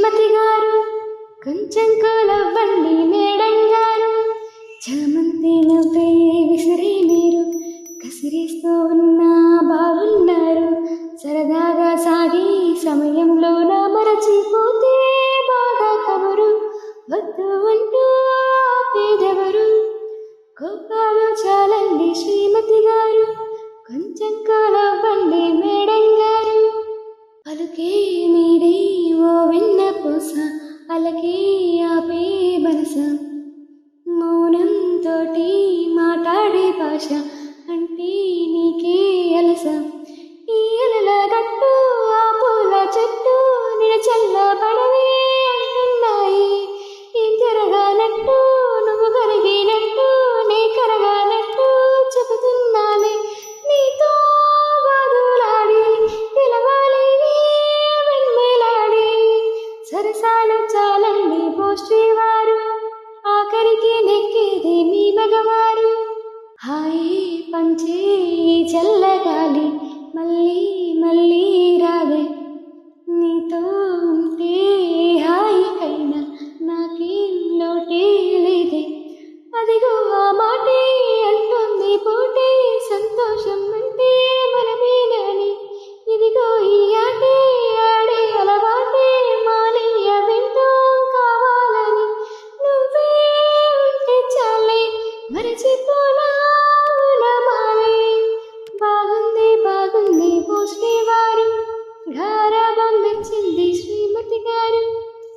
శ్రీమతి గారు, కొంచెం కోలవ్వండి మేడం గారు. చామంతి నవ్వే విసిరి మీరు కసిరిస్తూ ఉన్నా బాగున్నారు. సరదాగా సాగి సమయంలో నా మరచిపోతే బాధ కబురు వద్దు అంటూ ఆపేదెవరు. కోపాలు చాలండి శ్రీమతి గారు, కొంచెం కోలవ్వండి మేడం గారు. పలుకే మీరే ఓ వెన్న పూస, అలకే ఆపే మనస, మౌనం తోటి మాట్లాడే భాష అంటే నీకే అలస. ఈ అలల గట్టు ఆ పూల చెట్టు నిలచల్ల పడవే అంటున్నాయి. ఈ తిరగానట్టు నువ్వు కరిగినట్టు నే కరగానట్టు చెబుతున్నానే. నీతో బాదులాడి పిలవాలి వెన్నెలాడి. సరసాలు చాలండి ఓ శ్రీవారు, ఆఖరికి నెక్కేది మీ మగవారు. హాయి పంచే చల్లగాలి మళ్ళీ మళ్ళీ రాదే. నీతో ఉంటే హాయికైనా నాకేం లోటే లేదే. అదిగో ఆ మాటే అంటుంది పోటే, సంతోషం అంటే మనమేనని. ఇదిగో ఈ ఆటే ఆడే అలవాటే మానయ్య వింటూ కావాలని. నువ్వే ఉంటే చాలే మరచిపోనా